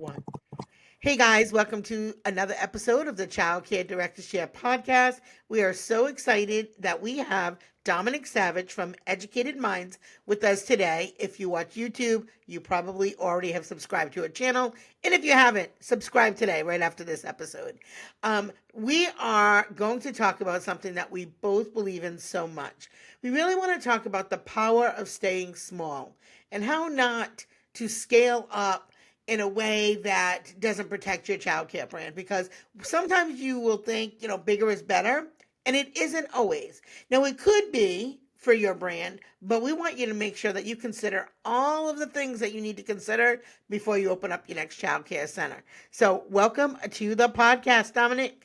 One. Hey guys, welcome to another episode of the Childcare Director Share podcast. We are so excited that we have Dominique Savage from Educated Minds with us today. If you watch YouTube, you probably already have subscribed to our channel. And if you haven't, subscribe today, right after this episode. We are going to talk about something that we both believe in so much. We really want to talk about the power of staying small and how not to scale up in a way that doesn't protect your childcare brand, because sometimes you will think, bigger is better, and it isn't always. Now, it could be for your brand, but we want you to make sure that you consider all of the things that you need to consider before you open up your next childcare center. So, welcome to the podcast, Dominic.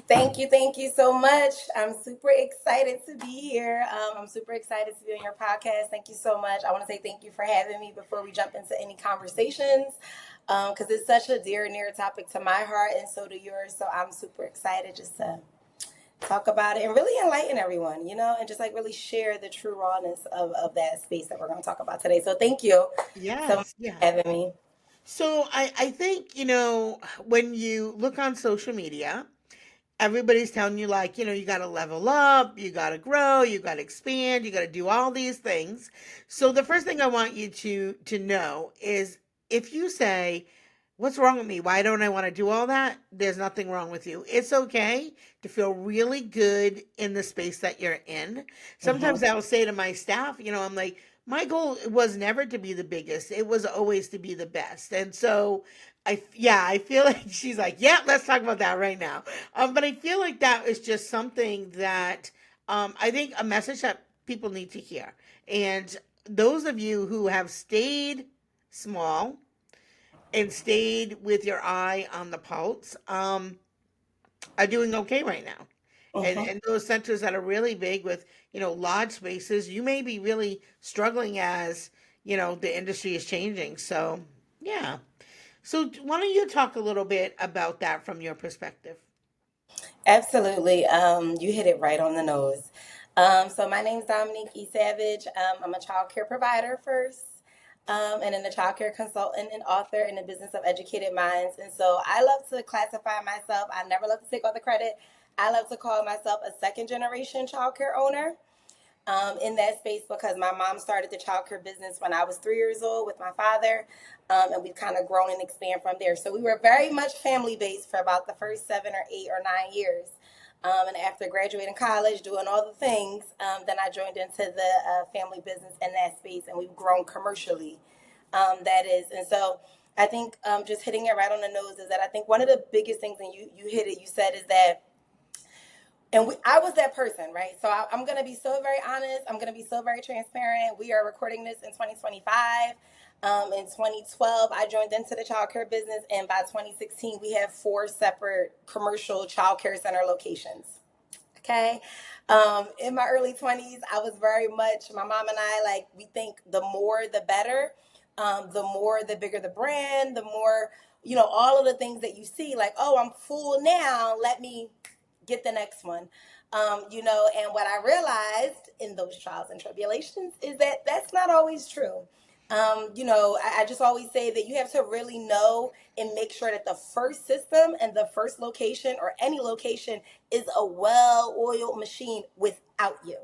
Thank you so much. I'm super excited to be here. I'm super excited to be on your podcast. Thank you so much. I want to say thank you for having me before we jump into any conversations, because it's such a dear and near topic to my heart and so to yours. So I'm super excited just to talk about it and really enlighten everyone, and just like really share the true rawness of that space that we're going to talk about today. So thank you so much Yes, yeah. for having me. So I think, when you look on social media, everybody's telling you, like, you got to level up, you got to grow, you got to expand, you got to do all these things. So the first thing I want you to know is, if you say, what's wrong with me? Why don't I want to do all that? There's nothing wrong with you. It's okay to feel really good in the space that you're in. Sometimes Mhm. I'll say to my staff, I'm like, my goal was never to be the biggest. It was always to be the best. And so I feel like she's like, yeah, let's talk about that right now. But I feel like that is just something that I think a message that people need to hear. And those of you who have stayed small and stayed with your eye on the pulse, are doing okay right now. Mhm. And those centers that are really big with, large spaces, you may be really struggling as, the industry is changing. So, yeah. So, why don't you talk a little bit about that from your perspective? Absolutely. You hit it right on the nose. So my name's Dominique Savage. I'm a child care provider first, and then a child care consultant and author in the business of educated minds. And so I love to classify myself. I never love to take all the credit. I love to call myself a second generation child care owner, in that space, because my mom started the childcare business when I was 3 years old with my father, and we've kind of grown and expand from there. So we were very much family based for about the first 7 or 8 or 9 years. And after graduating college, doing all the things, then I joined into the family business in that space, and we've grown commercially. That is, and so I think, just hitting it right on the nose is that I think one of the biggest things, and you hit it, you said, is that, and I was that person, right? So I'm going to be so very honest. I'm going to be so very transparent. We are recording this in 2025. In 2012, I joined into the childcare business, and by 2016, we have 4 separate commercial childcare center locations. Okay. In my early 20s, I was very much, my mom and I, like, we think the more the better. The more, the bigger the brand, the more, all of the things that you see, like, oh, I'm full now, let me get the next one. And what I realized in those trials and tribulations is that that's not always true. I just always say that you have to really know and make sure that the first system and the first location, or any location, is a well-oiled machine without you.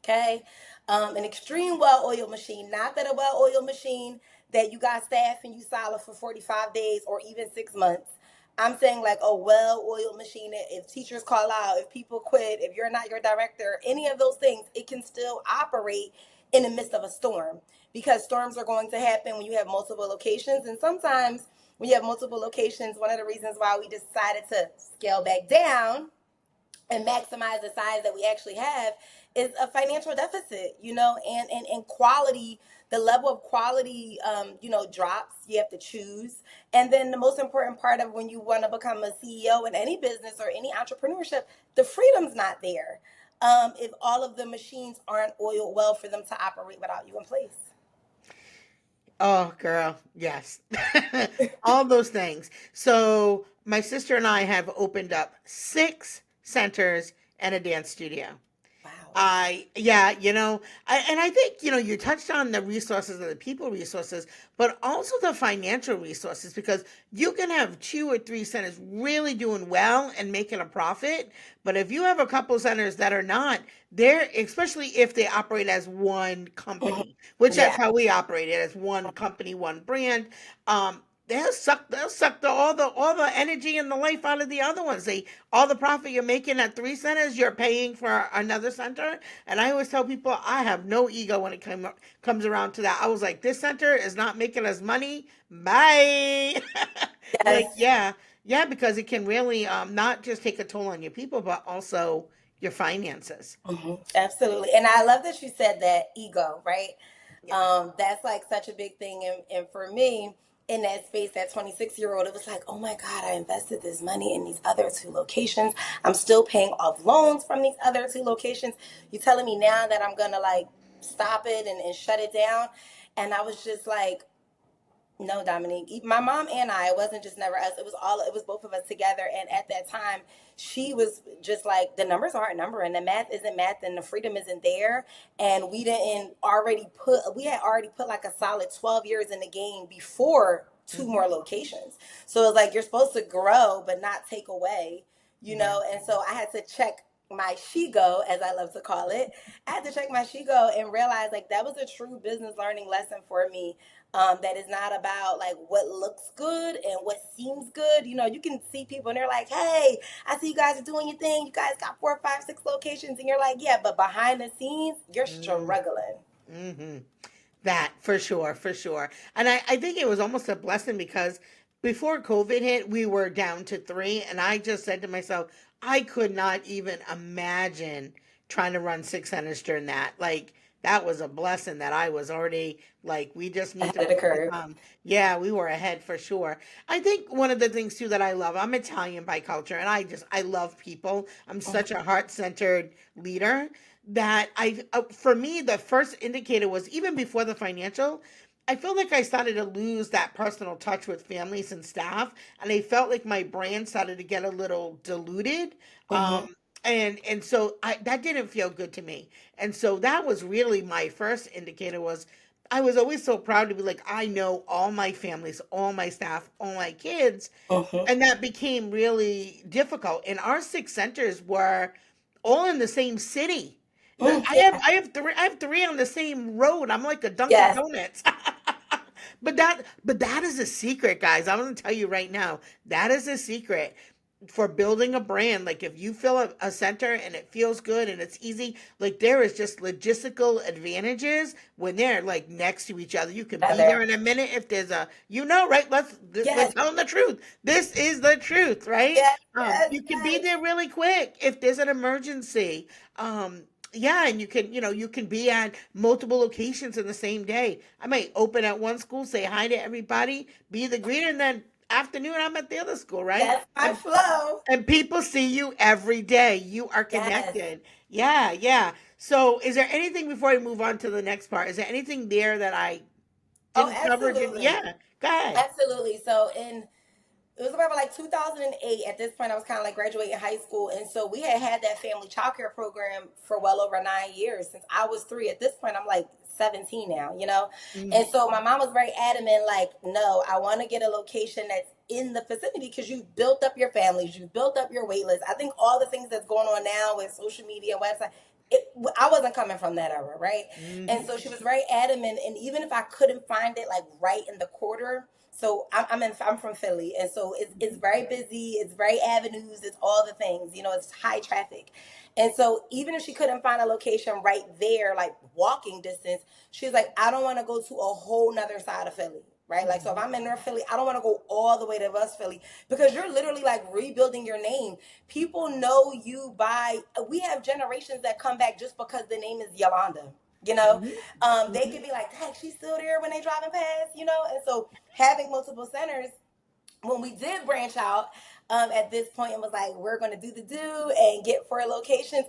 Okay. An extreme well-oiled machine, not that a well-oiled machine that you got staff and you solid for 45 days or even 6 months. I'm saying like a well-oiled machine. If teachers call out, if people quit, if you're not your director, any of those things, it can still operate in the midst of a storm, because storms are going to happen when you have multiple locations. And sometimes when you have multiple locations, one of the reasons why we decided to scale back down and maximize the size that we actually have is a financial deficit, and quality, the level of quality, drops. You have to choose. And then the most important part of when you want to become a CEO in any business or any entrepreneurship, the freedom's not there. If all of the machines aren't oiled well for them to operate without you in place. Oh, girl, yes. All those things. So, my sister and I have opened up 6 centers and a dance studio. Wow. Yeah, and I think, you touched on the resources and the people resources, but also the financial resources, because you can have two or three centers really doing well and making a profit. But if you have a couple centers that are not, they're, especially if they operate as one Mhm. company, which that's Yeah. how we operate it, as one company, one brand. They'll suck all the energy and the life out of the other ones. All the profit you're making at three centers, you're paying for another center. And I always tell people I have no ego when it comes around to that. I was like, this center is not making us money. Bye. Like, Yes. yeah, yeah, because it can really not just take a toll on your people, but also your finances. Absolutely. And I love that you said that ego, right? Yeah. That's like such a big thing. And for me, in that space, that 26-year-old, it was like, oh my God, I invested this money in these other two locations. I'm still paying off loans from these other two locations. You telling me now that I'm going to like stop it and shut it down? And I was just like, no, Dominique. My mom and I, it wasn't just never us. It was both of us together. And at that time, she was just like, the numbers aren't numbering. The math isn't math and the freedom isn't there. And we had already put like a solid 12 years in the game before two Hmm. more locations. So it's like, you're supposed to grow, but not take away, Yeah. And so I had to check my Shigo, as I love to call it. I had to check my Shigo and realize like that was a true business learning lesson for me, that is not about like what looks good and what seems good. You can see people and they're like, hey, I see you guys are doing your thing. You guys got 4, 5, 6 locations. And you're like, yeah, but behind the scenes, you're struggling. Mm-hmm. That for sure, for sure. And I think it was almost a blessing because before COVID hit, we were down to three. And I just said to myself, I could not even imagine trying to run 600 during that. Like, that was a blessing that I was already like, we just need to Ahead of the focus curve. on. Yeah, we were ahead for sure. I think one of the things too that I love, I'm Italian by culture, and I love people. I'm such a heart centered leader that for me, the first indicator was even before the financial. I feel like I started to lose that personal touch with families and staff, and I felt like my brand started to get a little diluted. Hmm. And so that didn't feel good to me. And so that was really my first indicator. Was I was always so proud to be like, I know all my families, all my staff, all my kids, Hmm. and that became really difficult. And our six centers were all in the same city. I have Yeah. I have three on the same road. I'm like a Dunkin' Yes. Donuts. But that is a secret, guys. I'm gonna tell you right now. That is a secret for building a brand. Like, if you fill a center and it feels good and it's easy, like, there is just logistical advantages when they're like next to each other. You can be there Other. in a minute if there's right. We're Yes. telling the truth. This is the truth, right? Yes. Yes. You can be Yes. there really quick if there's an emergency. Yeah, and you can be at multiple locations in the same day. I might open at one school, say hi to everybody, be the greeter, and then afternoon I'm at the other school, right? That's my And flow. and people see you every day. You are Yes. connected. Yeah, yeah. So, is there anything before I move on to the next part? Is there anything there that I Oh, didn't cover? absolutely. Yeah, go ahead. Absolutely. So it was about like 2008. At this point, I was kind of like graduating high school. And so we had that family childcare program for well over 9 years since I was three. At this point, I'm like 17 now. Mm, And so my mom was very adamant, like, no, I want to get a location that's in the vicinity because you've built up your families, you've built up your wait list. I think all the things that's going on now with social media, website, I wasn't coming from that era, right? And mhm, so she was very adamant. And even if I couldn't find it like right in the quarter, so I'm from Philly, and so it's very busy. It's very avenues. It's all the things. It's high traffic, and so even if she couldn't find a location right there, like walking distance, she's like, I don't want to go to a whole nother side of Philly. Right, like, so if mhm, I'm in North Philly, I don't want to go all the way to West Philly because you're literally like rebuilding your name. People know you by. We have generations that come back just because the name is Yolanda. You know, mhm, they mhm. could be like, "Dang, she's still there when they driving past." And so having multiple centers, when we did branch out, at this point, it was like we're going to do the do and get 4 locations.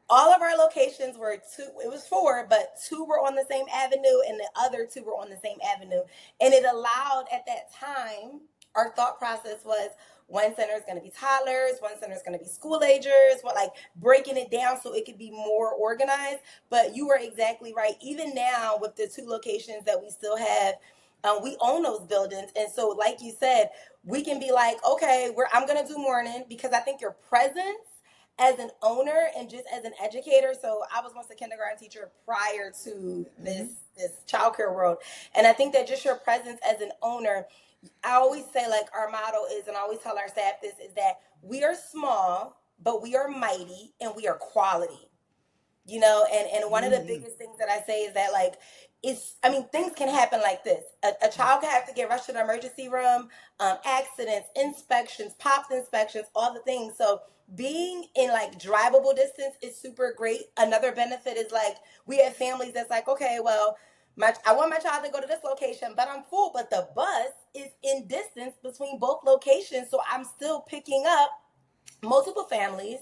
All of our locations were two. It was four, but two were on the same avenue, and the other two were on the same avenue. And it allowed at that time. Our thought process was one center is going to be toddlers, one center is going to be school agers, like breaking it down so it could be more organized. But you were exactly right. Even now with the 2 locations that we still have, we own those buildings. And so, like you said, we can be like, okay, I'm going to do morning, because I think your presence as an owner and just as an educator. So I was once a kindergarten teacher prior to this childcare world. And I think that just your presence as an owner, I always say, like, our motto is, and I always tell our staff this, is that we are small, but we are mighty, and we are quality. And one of the biggest things that I say is that, like, things can happen like this. A child can have to get rushed to the emergency room, accidents, inspections, pops inspections, all the things. So being in, like, drivable distance is super great. Another benefit is, like, we have families that's like, okay, well, I want my child to go to this location, but I'm full, but the bus is in distance between both locations. So I'm still picking up multiple families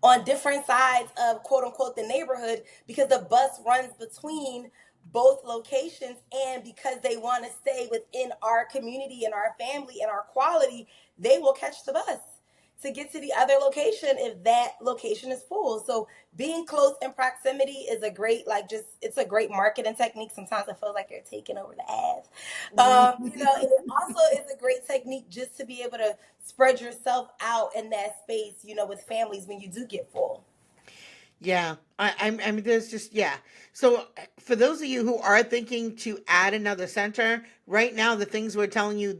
on different sides of, quote unquote, the neighborhood, because the bus runs between both locations. And because they want to stay within our community and our family and our quality, they will catch the bus to get to the other location if that location is full. So being close in proximity is a great, it's a great marketing technique. Sometimes it feels like you're taking over the ad. And it also is a great technique just to be able to spread yourself out in that space, with families when you do get full. Yeah, I mean, there's just, yeah. So for those of you who are thinking to add another center, right now, the things we're telling you,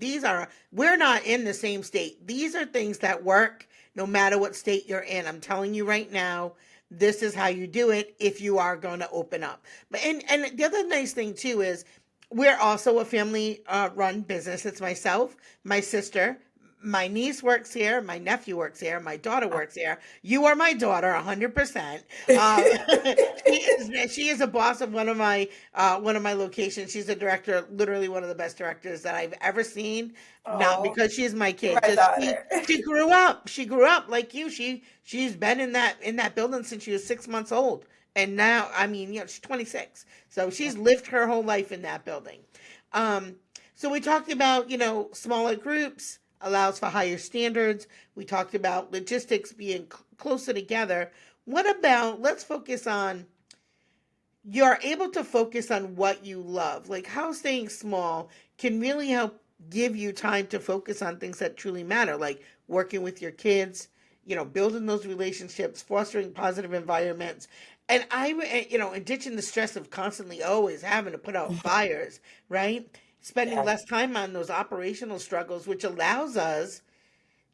we're not in the same state. These are things that work no matter what state you're in. I'm telling you right now, this is how you do it if you are going to open up. And the other nice thing too is we're also a family run business. It's myself, my sister, my niece works here, my nephew works here, my daughter works here. You are my daughter, 100%. She is a boss of one of my locations. She's a director, literally one of the best directors that I've ever seen. Not Oh, because she's my you're kid, my just daughter. she grew up. She grew up like you. She's been in that building since she was 6 months old, and now, I mean, she's 26, so she's lived her whole life in that building. Um, so we talked about, smaller groups allows for higher standards. We talked about logistics being closer together. What about, let's focus on, you're able to focus on what you love, like how staying small can really help give you time to focus on things that truly matter, like working with your kids, building those relationships, fostering positive environments. And ditching the stress of constantly always having to put out fires, right? Spending Yeah. less time on those operational struggles, which allows us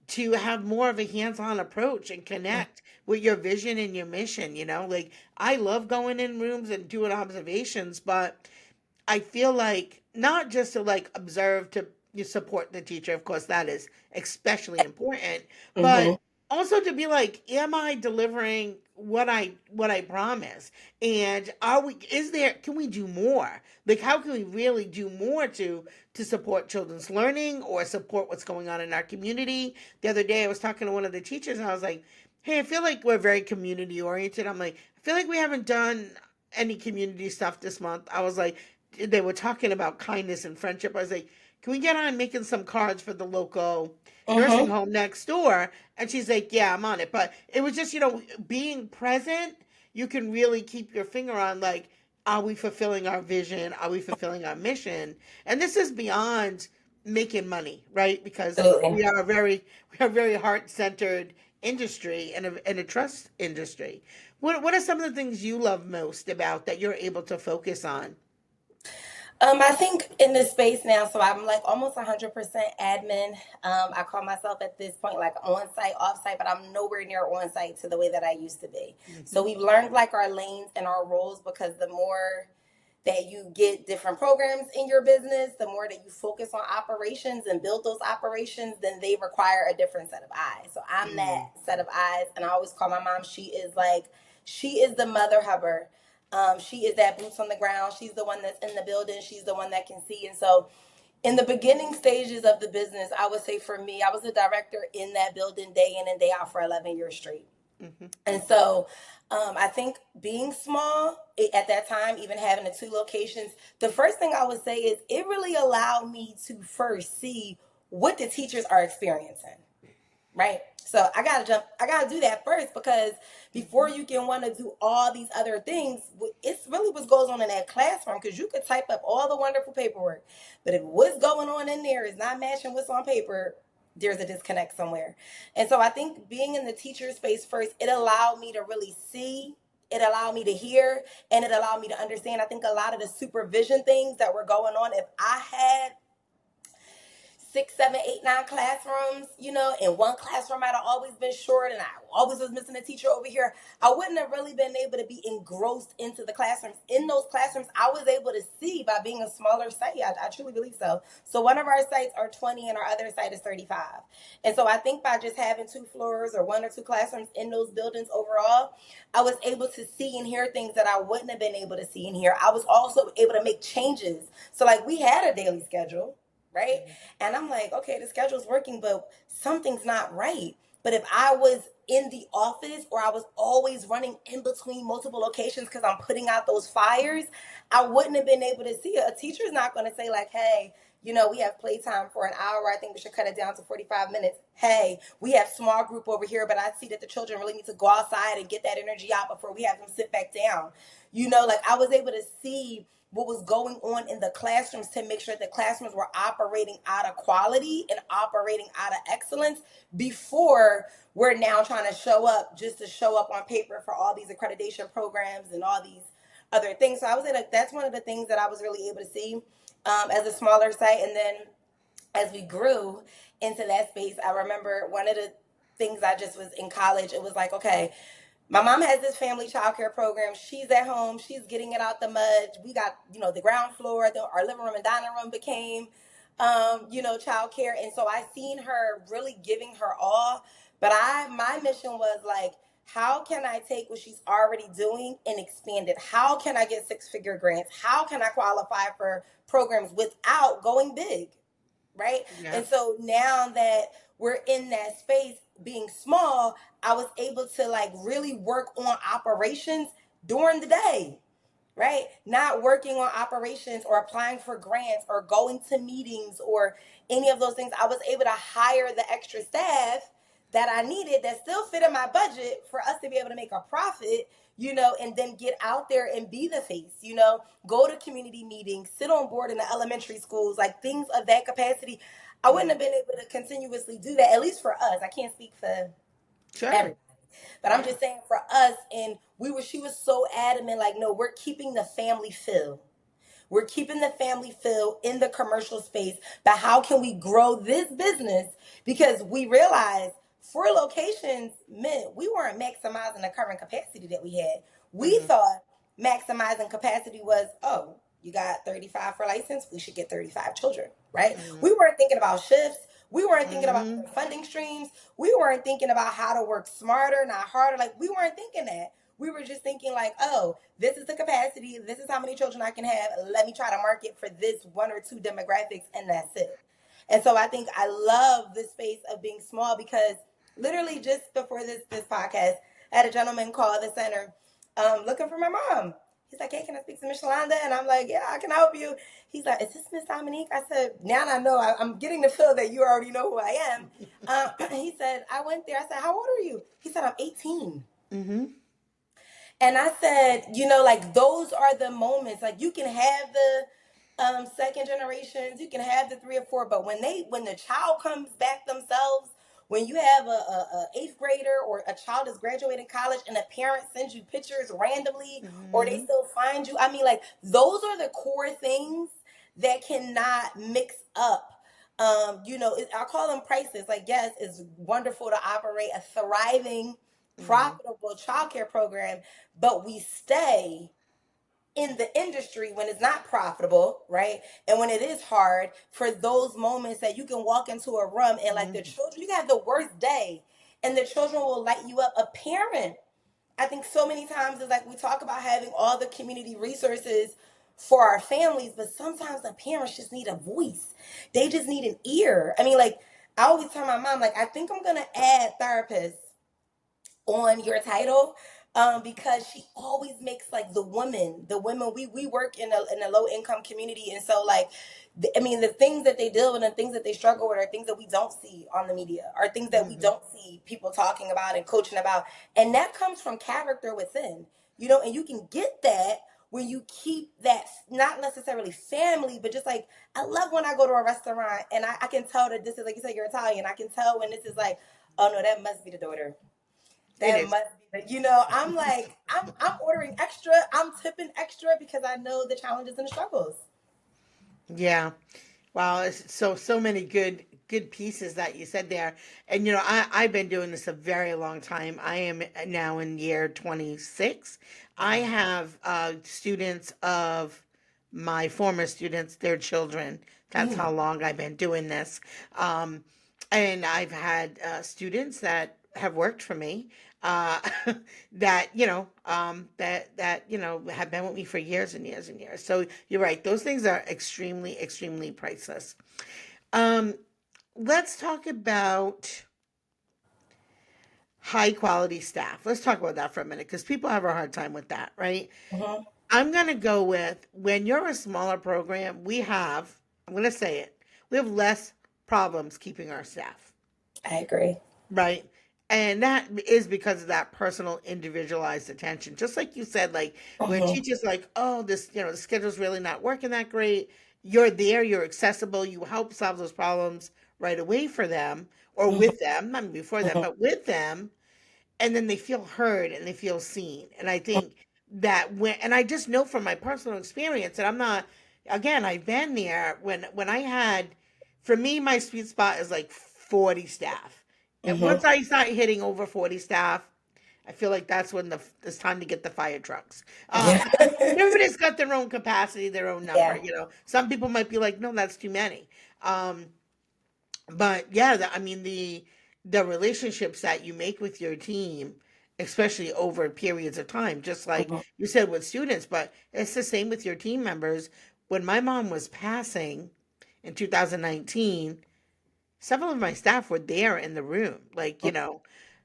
to have more of a hands-on approach and connect with your vision and your mission. Like, I love going in rooms and doing observations, but I feel like not just to, like, observe to you support the teacher, of course that is especially important, but Mm-hmm. also to be like, am I delivering what I promise? And can we do more? Like, how can we really do more to support children's learning or support what's going on in our community? The other day I was talking to one of the teachers and I was like, hey, I feel like we're very community oriented. I'm like, I feel like we haven't done any community stuff this month. I was like, they were talking about kindness and friendship. I was like, can we get on making some cards for the local nursing Mm-hmm. home next door? And she's like, yeah, I'm on it. But it was just, being present, you can really keep your finger on, like, are we fulfilling our vision? Are we fulfilling our mission? And this is beyond making money, right? Because Absolutely. we are a very heart centered industry and a trust industry. What are some of the things you love most about that you're able to focus on? I think in this space now, so I'm like almost 100% admin. I call myself at this point like on site, off site, but I'm nowhere near on site to the way that I used to be. So Hmm. we've learned like our lanes and our roles, because the more that you get different programs in your business, the more that you focus on operations and build those operations, then they require a different set of eyes. So I'm that set of eyes. And I always call my mom, she is the mother hubber. She is that boots on the ground. She's the one that's in the building. She's the one that can see. And so in the beginning stages of the business, I would say for me, I was a director in that building day in and day out for 11 years straight. Hmm. And so I think being small at that time, even having the 2 locations, the first thing I would say is it really allowed me to first see what the teachers are experiencing. right? So I gotta do that first, because before you can want to do all these other things, it's really what goes on in that classroom. Because you could type up all the wonderful paperwork, but if what's going on in there is not matching what's on paper, there's a disconnect somewhere. And so I think being in the teacher space first, it allowed me to really see, it allowed me to hear, and it allowed me to understand. I think a lot of the supervision things that were going on, if I had 6, 7, 8, 9 classrooms, and one classroom might have always been short and I always was missing a teacher over here, I wouldn't have really been able to be engrossed into the classrooms. In those classrooms, I was able to see by being a smaller site. I truly believe so. So one of our sites are 20 and our other site is 35. And so I think by just having 2 floors or 1 or 2 classrooms in those buildings overall, I was able to see and hear things that I wouldn't have been able to see and hear. I was also able to make changes. So like we had a daily schedule, right? And I'm like, okay, the schedule's working, but something's not right. But if I was in the office, or I was always running in between multiple locations because I'm putting out those fires, I wouldn't have been able to see it. A teacher's not going to say like, hey, we have playtime for an hour. I think we should cut it down to 45 minutes. Hey, we have small group over here, but I see that the children really need to go outside and get that energy out before we have them sit back down. Like I was able to see what was going on in the classrooms to make sure that the classrooms were operating out of quality and operating out of excellence, before we're now trying to show up just to show up on paper for all these accreditation programs and all these other things. So I would say like that's one of the things that I was really able to see as a smaller site. And then as we grew into that space, I remember one of the things I just was in college, it was like, okay, my mom has this family childcare program. She's at home. She's getting it out the mud. We got, the ground floor, our living room and dining room became, childcare. And so I seen her really giving her all. But my mission was like, how can I take what she's already doing and expand it? How can I get 6-figure grants? How can I qualify for programs without going big? Right? Yeah. And so now that we're in that space, being small, I was able to like really work on operations during the day, right? Not working on operations or applying for grants or going to meetings or any of those things. I was able to hire the extra staff that I needed that still fit in my budget for us to be able to make a profit, and then get out there and be the face, go to community meetings, sit on board in the elementary schools, like things of that capacity. I wouldn't have been able to continuously do that, at least for us. I can't speak for everybody. But I'm just saying for us, and she was so adamant, like, no, we're keeping the family feel. We're keeping the family feel in the commercial space, but how can we grow this business? Because we realized 4 locations meant we weren't maximizing the current capacity that we had. We thought maximizing capacity was, oh, you got 35 for license, we should get 35 children, right? We weren't thinking about shifts. We weren't thinking about funding streams. We weren't thinking about how to work smarter, not harder. Like, we weren't thinking that. We were just thinking like, oh, this is the capacity. This is how many children I can have. Let me try to market for this 1 or 2 demographics, and that's it. And so I think I love the space of being small, because literally just before this podcast, I had a gentleman call the center looking for my mom. He's like, hey, can I speak to Miss Shalonda? And I'm like, yeah, I can help you. He's like, is this Miss Dominique? I said, now I know. I'm getting the feel that you already know who I am. He said, I went there. I said, how old are you? He said, I'm 18. Mm-hmm. And I said, like, those are the moments. Like, you can have the second generations, you can have the 3 or 4, but when the child comes back themselves, when you have a 8th grader or a child is graduating college and a parent sends you pictures randomly, or they still find you, I mean, like, those are the core things that cannot mix up. I call them priceless. Like, yes, it's wonderful to operate a thriving, profitable childcare program, but we stay in the industry when it's not profitable, right? And when it is hard, for those moments that you can walk into a room and like the children, you can have the worst day and the children will light you up. A parent, I think so many times is like, we talk about having all the community resources for our families, but sometimes the parents just need a voice. They just need an ear. I mean, like, I always tell my mom, like, I think I'm going to add therapists on your title, because she always makes like the women we work in a low income community, and so like I mean the things that they deal with and things that they struggle with are things that we don't see on the media, are things that we Hmm. don't see people talking about and coaching about, and that comes from character within, you know, and you can get that when you keep that, not necessarily family, but just like I love when I go to a restaurant and I can tell that this is, like you said, you're Italian. I can tell when this is like, oh no, that must be the daughter. It That is. must be the, you know, I'm like, I'm ordering extra, I'm tipping extra because I know the challenges and the struggles. Yeah. Wow, it's so many good pieces that you said there. And I've been doing this a very long time. I am now in year 26. I Wow. have students of my former students, their children. That's Mm, how long I've been doing this. Um, and I've had students that have worked for me, uh, that have been with me for years and years and years. So you're right; those things are extremely priceless. Um, let's talk about high quality staff. Let's talk about that for a minute because people have a hard time with that, right? mm-hmm. I'm going to go with when you're a smaller program, I'm going to say it, we have less problems keeping our staff, I agree. right? And that is because of that personal, individualized attention. Just like you said, like when Mm-hmm. teachers like, oh, the schedule's really not working that great. You're there, you're accessible, you help solve those problems right away for them or Mm-hmm. with them, not before them, Mm-hmm. but with them, and then they feel heard and they feel seen. And I think that and I just know from my personal experience, and I'm not, again, I've been there when I had, for me, my sweet spot is like 40 staff. And Mm-hmm. once I start hitting over 40 staff, I feel like that's when it's time to get the fire trucks. Yeah. Everybody's got their own capacity, their own number. Yeah. Some people might be like, no, that's too many. Um, but yeah, I mean the relationships that you make with your team, especially over periods of time, just like Mm-hmm. you said with students, but it's the same with your team members. When my mom was passing in 2019, several of my staff were there in the room,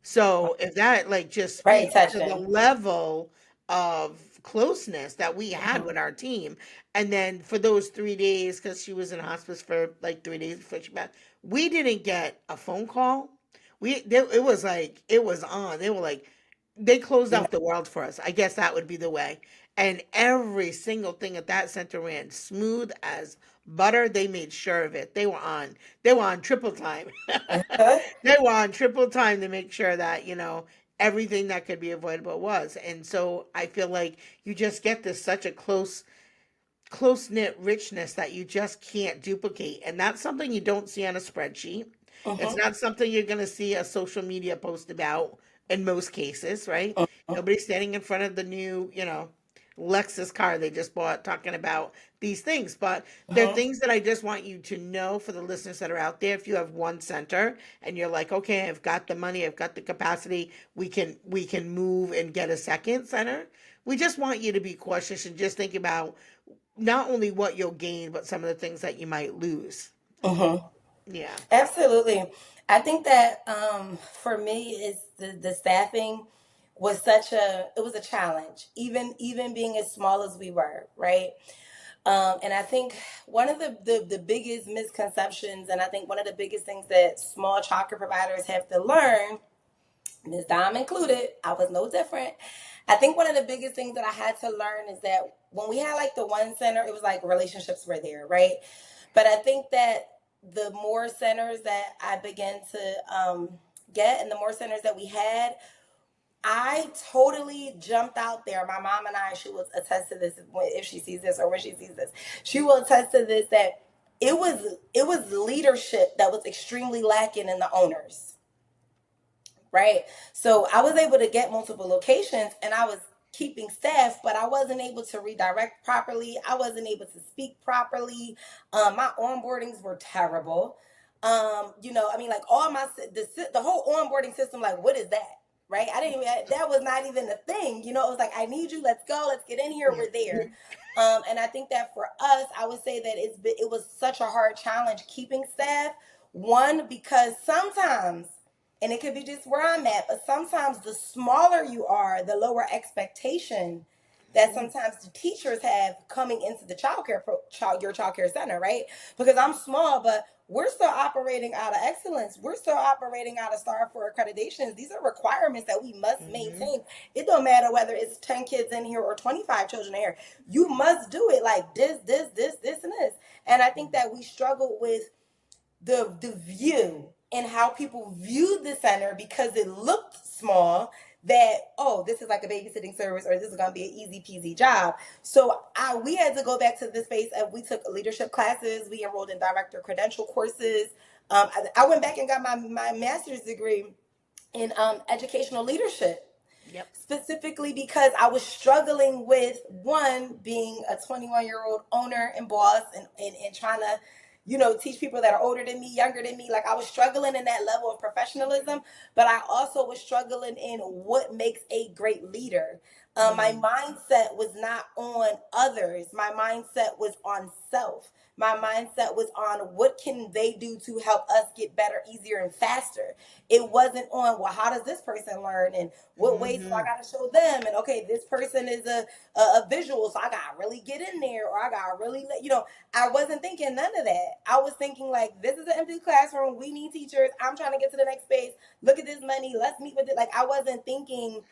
so if that like just Very speaks to the touching. level of closeness that we had Mm-hmm. with our team. And then for those 3 days, because she was in hospice for like 3 days before she passed, we didn't get a phone call. It was like it was on. They were like they closed Yeah. off the world for us. I guess that would be the way. And every single thing at that center ran smooth as butter. They made sure of it. They were on triple time. Uh-huh. They were on triple time to make sure that, everything that could be avoidable was. And so I feel like you just get this such a close knit richness that you just can't duplicate. And that's something you don't see on a spreadsheet. It's Mm-hmm. not something you're going to see a social media post about in most cases, right? Nobody's standing in front of the new, Lexus car they just bought talking about these things. But they're Mm-hmm. things that I just want you to know for the listeners that are out there. If you have one center and you're like, okay, I've got the money, I've got the capacity, we can move and get a second center. We just want you to be cautious and just think about not only what you'll gain, but some of the things that you might lose. Mm-hmm. Yeah. Absolutely. I think that for me is the staffing was such a, it was a challenge, even being as small as we were, right? And I think one of the biggest misconceptions, and I think one of the biggest things that small childcare providers have to learn, Ms. Dom included, I was no different. I think one of the biggest things that I had to learn is that when we had like the one center, it was like relationships were there, right? But I think that the more centers that I began to get and the more centers that we had, I totally jumped out there. My mom and I, she will attest to this if she sees this or when she sees this. She will attest to this that it was leadership that was extremely lacking in the owners, right? So I was able to get multiple locations and I was keeping staff, but I wasn't able to redirect properly. I wasn't able to speak properly. My onboardings were terrible. I mean, like all my the whole onboarding system, like what is that? Right? I didn't even that was not even a thing. It was like I need you. Let's go. Let's get in here. Yeah. We're there. And I think that for us, I would say that it was such a hard challenge keeping staff. One, because sometimes and it could be just where I'm at. But sometimes the smaller you are, the lower expectation that sometimes the teachers have coming into the your childcare center, right? Because I'm small, but we're still operating out of excellence. We're still operating out of STAR for accreditations. These are requirements that we must Mm-hmm. maintain. It don't matter whether it's 10 kids in here or 25 children in here. You must do it like this, and this. And I think that we struggle with the view and how people viewed the center because it looked small, that this is like a babysitting service, or this is going to be an easy peasy job. So we had to go back to the space of, we took leadership classes, we enrolled in director credential courses. I went back and got my master's degree in educational leadership, Yep. specifically because I was struggling with, one, being a 21-year-old owner and boss, and trying to, teach people that are older than me, younger than me. Like, I was struggling in that level of professionalism, but I also was struggling in what makes a great leader. My mindset was not on others. My mindset was on self. My mindset was on what can they do to help us get better, easier, and faster. It wasn't on, well, how does this person learn, and what ways do I Mm-hmm. got to show them? And okay, this person is a visual, so I got to really get in there, or I got to really, I wasn't thinking none of that. I was thinking, like, this is an empty classroom. We need teachers. I'm trying to get to the next space. Look at this money. Let's meet with it. Like, I wasn't thinking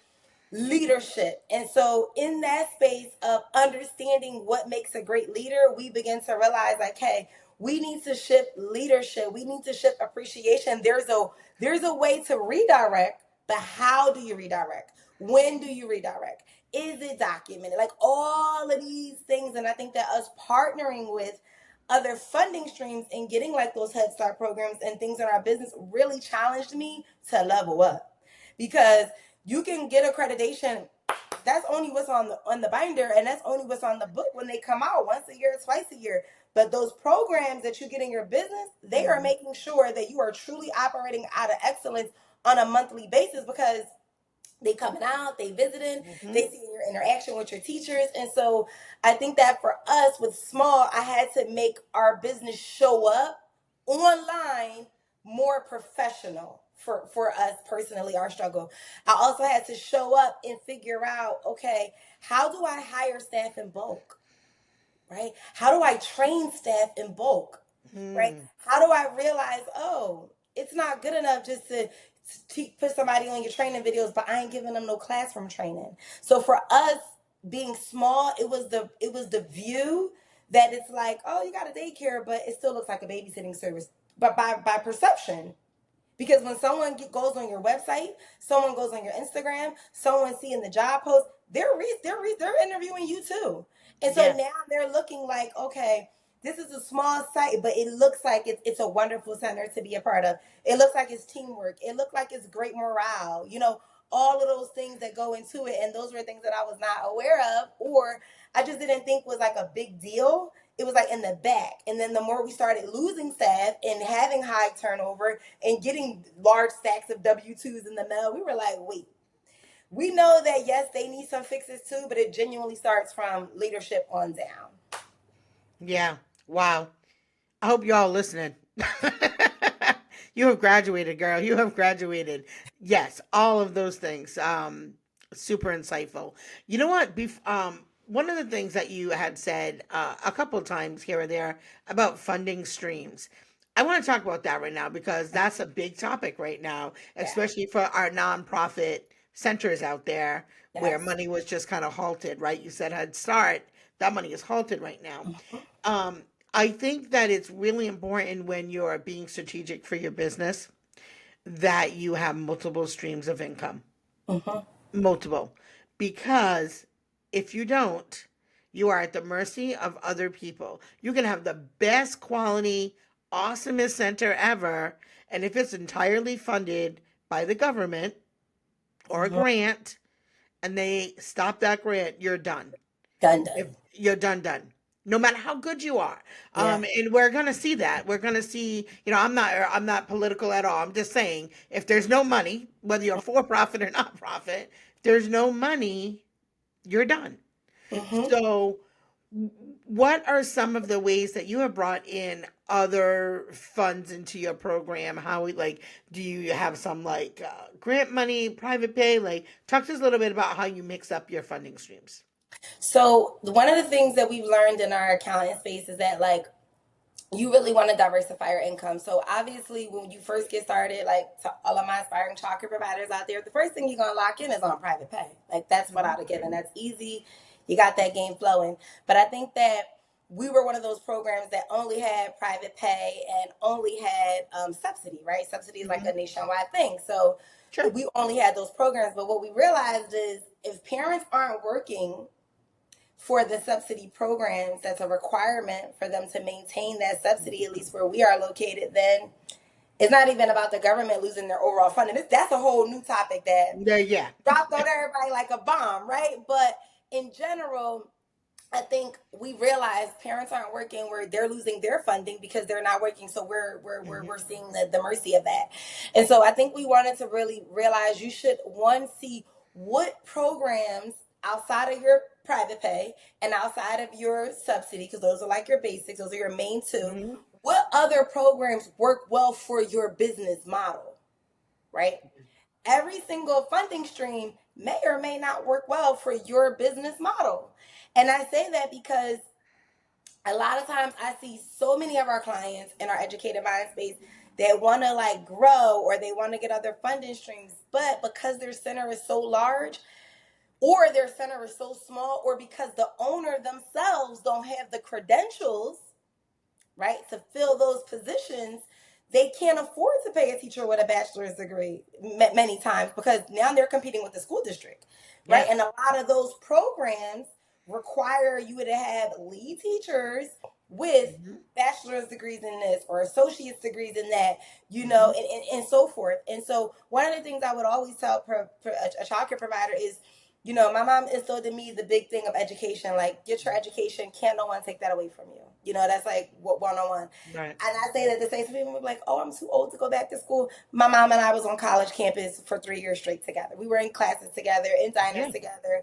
leadership. And so in that space of understanding what makes a great leader, we begin to realize, like, hey, we need to shift leadership. We need to shift appreciation. There's a way to redirect, but how do you redirect? When do you redirect? Is it documented? Like, all of these things. And I think that us partnering with other funding streams and getting like those Head Start programs and things in our business really challenged me to level up, because you can get accreditation. That's only what's on the binder, and that's only what's on the book when they come out once a year, twice a year. But those programs that you get in your business, they are making sure that you are truly operating out of excellence on a monthly basis, because they coming out, they visiting, Mm-hmm. they see your interaction with your teachers. And so I think that for us with small, I had to make our business show up online more professional for us personally, our struggle. I also had to show up and figure out, okay, how do I hire staff in bulk? Right? How do I train staff in bulk? Right? Mm-hmm. How do I realize, it's not good enough just to put somebody on your training videos, but I ain't giving them no classroom training. So for us being small, it was the view that it's like, oh, you got a daycare, but it still looks like a babysitting service. But by perception, because when someone goes on your website, someone goes on your Instagram, someone seeing the job post, they're interviewing you too. And so Yeah. now they're looking like, okay, this is a small site, but it looks like it's a wonderful center to be a part of. It looks like it's teamwork. It looks like it's great morale. All of those things that go into it. And those were things that I was not aware of, or I just didn't think was like a big deal. It was like in the back. And then the more we started losing staff and having high turnover and getting large stacks of W-2s in the mail, we were like, wait, we know that, yes, they need some fixes too, but it genuinely starts from leadership on down. Yeah. Wow. I hope y'all listening. You have graduated, girl. You have graduated. Yes, all of those things. Super insightful. You know what? One of the things that you had said a couple of times here or there about funding streams. I want to talk about that right now because that's a big topic right now, Yeah. especially for our nonprofit centers out there where Yes. money was just kind of halted, right? You said Head Start, that money is halted right now. Um, I think that it's really important when you're being strategic for your business that you have multiple streams of income, Mm-hmm. multiple, because if you don't, you are at the mercy of other people. You can have the best quality, awesomest center ever, and if it's entirely funded by the government or a Mm-hmm. grant, and they stop that grant, you're done. Done, If done. you're done, no matter how good you are. Yeah. And we're gonna see that. We're gonna see, I'm not political at all. I'm just saying, if there's no money, whether you're for profit or not profit, if there's no money, you're done. Mm-hmm. So What are some of the ways that you have brought in other funds into your program? How like do you have some like grant money, private pay? Like talk to us a little bit about how you mix up your funding streams. So one of the things that we've learned in our accounting space is that like you really want to diversify your income. So obviously, when you first get started, like to all of my aspiring childcare providers out there, the first thing you're gonna lock in is on private pay. Like that's Hmm. without a given. That's easy. You got that game flowing. But I think that we were one of those programs that only had private pay and only had subsidy. Right, subsidy is like Hmm. a nationwide thing. So Sure. we only had those programs. But what we realized is if parents aren't working for the subsidy programs that's a requirement for them to maintain that subsidy, at least where we are located, then it's not even about the government losing their overall funding. That's a whole new topic that Yeah, yeah. dropped on everybody like a bomb, right? But in general, I think we realize parents aren't working where they're losing their funding because they're not working. So we're Hmm. seeing the mercy of that. And so I think we wanted to really realize you should one see what programs outside of your private pay and outside of your subsidy, because those are like your basics, those are your main two. Hmm. What other programs work well for your business model, right? Every single funding stream may or may not work well for your business model. And I say that because a lot of times I see so many of our clients in our educated mind space that want to like grow or they want to get other funding streams, but because their center is so large or their center is so small, or because the owner themselves don't have the credentials, right, to fill those positions, they can't afford to pay a teacher with a bachelor's degree many times because now they're competing with the school district, right? Yep. And a lot of those programs require you to have lead teachers with Hmm. bachelor's degrees in this or associate's degrees in that, Hmm. and so forth. And so one of the things I would always tell a child care provider is, my mom instilled in me the big thing of education. Like, get your education. Can't no one take that away from you. That's like what 101. Right. And I say that to say some people will be like, oh, I'm too old to go back to school. My mom and I was on college campus for 3 years straight together. We were in classes together, in diners Yeah. together.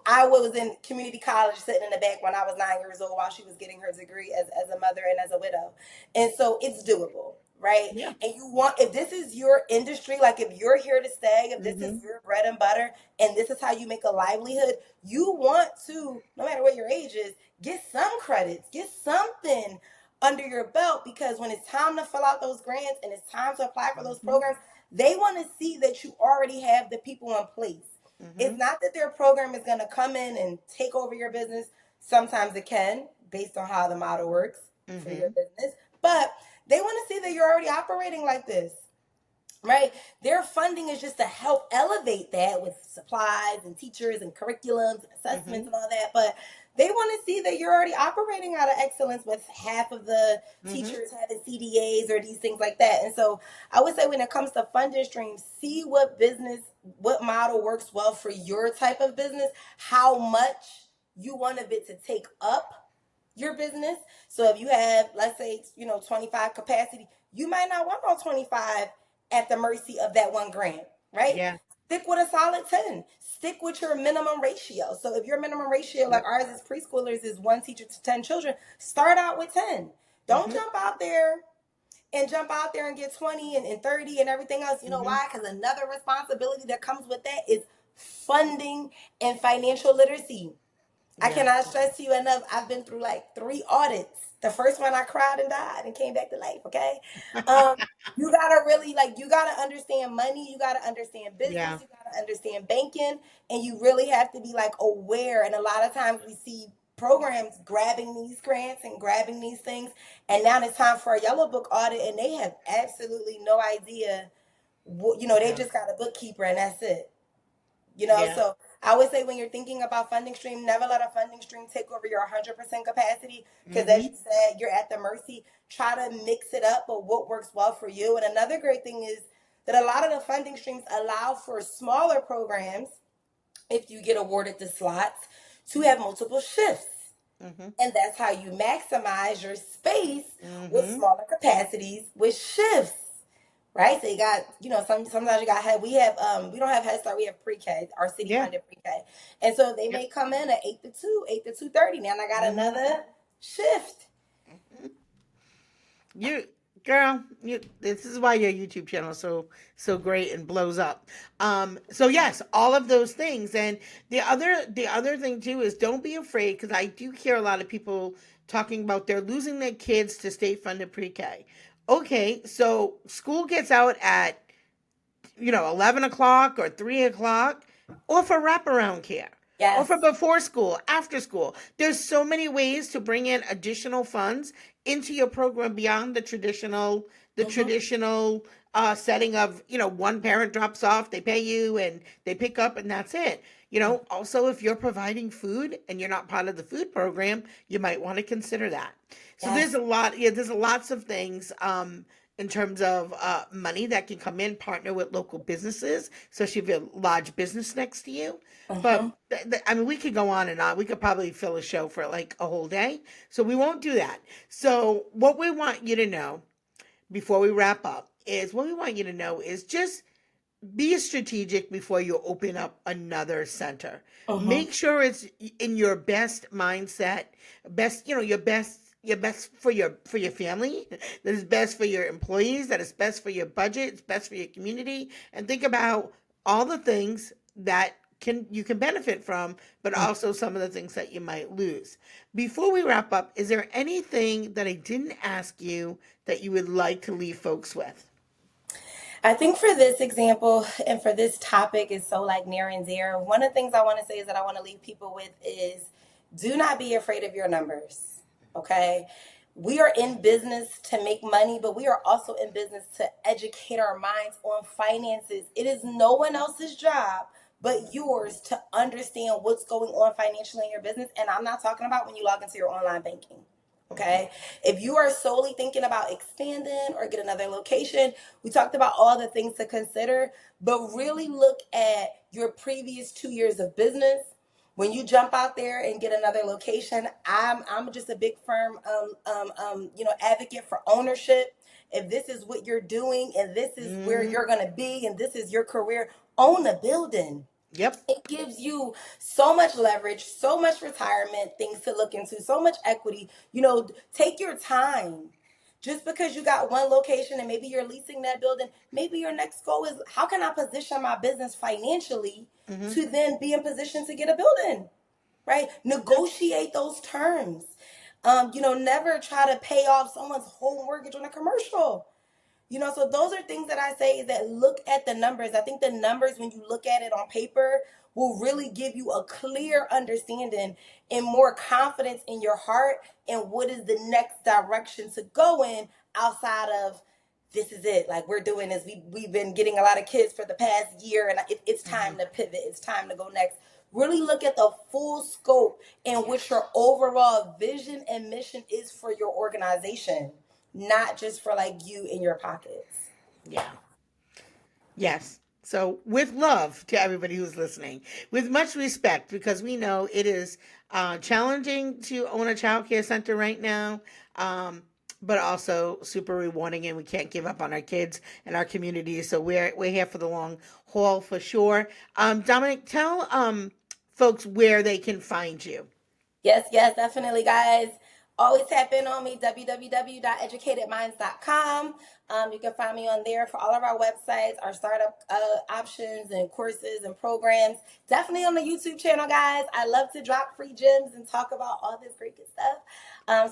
I was in community college sitting in the back when I was 9 years old while she was getting her degree as a mother and as a widow. And so it's doable, right? Yeah. And if this is your industry, like if you're here to stay, if this is Hmm. your bread and butter, and this is how you make a livelihood, you want to, no matter what your age is, get some credits, get something under your belt, because when it's time to fill out those grants and it's time to apply for those Hmm. programs, they want to see that you already have the people in place. It's Hmm. not that their program is going to come in and take over your business. Sometimes it can, based on how the model works for your Hmm. business, but they want to see that you're already operating like this, right? Their funding is just to help elevate that with supplies and teachers and curriculums and assessments Hmm. and all that. But they want to see that you're already operating out of excellence with half of the Hmm. teachers having CDAs or these things like that. And so I would say when it comes to funding streams, see what model works well for your type of business, how much you want of it to take up your business. So if you have, let's say, 25 capacity, you might not want all 25 at the mercy of that one grant, right? Yeah. Stick with a solid 10. Stick with your minimum ratio. So if your minimum ratio, like Yep. ours is preschoolers, is one teacher to 10 children, start out with 10. Don't Hmm. jump out there and get 20 and 30 and everything else. You know Hmm. why? Because another responsibility that comes with that is funding and financial literacy. I Yeah. cannot stress to you enough. I've been through like 3 audits. The first one I cried and died and came back to life. Okay, um, you gotta really you gotta understand money. You gotta understand business. Yeah. You gotta understand banking, and you really have to be like aware. And a lot of times we see programs grabbing these grants and grabbing these things, and now it's time for a yellow book audit, and they have absolutely no idea. They Yeah. just got a bookkeeper and that's it. Yeah. So I would say when you're thinking about funding stream, never let a funding stream take over your 100% capacity, because as you Hmm. said, you're at the mercy. Try to mix it up, but what works well for you. And another great thing is that a lot of the funding streams allow for smaller programs, if you get awarded the slots, to have multiple shifts. Hmm. And that's how you maximize your space with Hmm. smaller capacities with shifts. right? So you got, sometimes you got we have we don't have Head Start, we have pre-K, our city Yeah. funded pre-K. And so they Yep. may come in at 8 to 2, 8 to 2:30. Now I got Hmm. another shift. You girl, this is why your YouTube channel is so great and blows up. So yes, all of those things. And the other thing too is don't be afraid, because I do hear a lot of people talking about they're losing their kids to state funded pre-K. Okay, so school gets out at 11 o'clock or 3 o'clock, or for wraparound care, or for Yes. before school, after school. There's so many ways to bring in additional funds into your program beyond the Hmm. traditional setting of, one parent drops off, they pay you and they pick up and that's it. Also, if you're providing food and you're not part of the food program, you might want to consider that. So there's Yes. a lot, yeah, there's lots of things in terms of money that can come in, partner with local businesses, especially if you have a large business next to you. But Hmm. I mean, we could go on and on. We could probably fill a show for like a whole day. So we won't do that. So what we want you to know before we wrap up is what we want you to know is just be strategic before you open up another center. Hmm. Make sure it's in your best mindset, best, your best for your family, that is best for your employees, that is best for your budget, it's best for your community, and think about all the things that you can benefit from, but also some of the things that you might lose. Before we wrap up, is there anything that I didn't ask you that you would like to leave folks with? I think for this example and for this topic is so like near and dear. One of the things I want to say is that I want to leave people with is do not be afraid of your numbers. Okay. We are in business to make money, but we are also in business to educate our minds on finances. It is no one else's job but yours to understand what's going on financially in your business. And I'm not talking about when you log into your online banking. Okay. If you are solely thinking about expanding or get another location, we talked about all the things to consider, but really look at your previous 2 years of business. When you jump out there and get another location, I'm just a big firm advocate for ownership. If this is what you're doing and this is where Hmm. you're gonna be and this is your career, own a building. Yep. It gives you so much leverage, so much retirement things to look into, so much equity. Take your time. Just because you got one location and maybe you're leasing that building, maybe your next goal is how can I position my business financially Hmm. to then be in position to get a building, right? Negotiate those terms. Never try to pay off someone's whole mortgage on a commercial. So those are things that I say is that look at the numbers. I think the numbers, when you look at it on paper, will really give you a clear understanding and more confidence in your heart and what is the next direction to go in outside of this is it. Like we're doing this. We've been getting a lot of kids for the past year and it's Hmm. time to pivot. It's time to go next. Really look at the full scope and what Yes. your overall vision and mission is for your organization, not just for like you in your pockets. Yeah. Yes. So, with love to everybody who's listening, with much respect, because we know it is challenging to own a child care center right now, um, but also super rewarding, and we can't give up on our kids and our communities. So, we're here for the long haul for sure. Dominic, tell folks where they can find you. Yes, yes, definitely, guys. Always tap in on me, www.educatedmindz.com. You can find me on there for all of our websites, our startup options and courses and programs. Definitely on the YouTube channel, guys. I love to drop free gems and talk about all this great good stuff.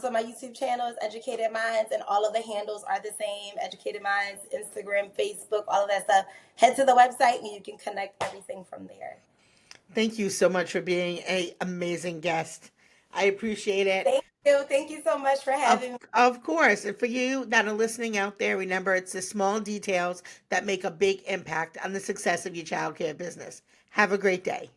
So my YouTube channel is Educated Minds, and all of the handles are the same: Educated Minds, Instagram, Facebook, all of that stuff. Head to the website and you can connect everything from there. Thank you so much for being an amazing guest. I appreciate it. Thank you. Thank you so much for Of having me. of course, and for you that are listening out there, remember it's the small details that make a big impact on the success of your childcare business. Have a great day.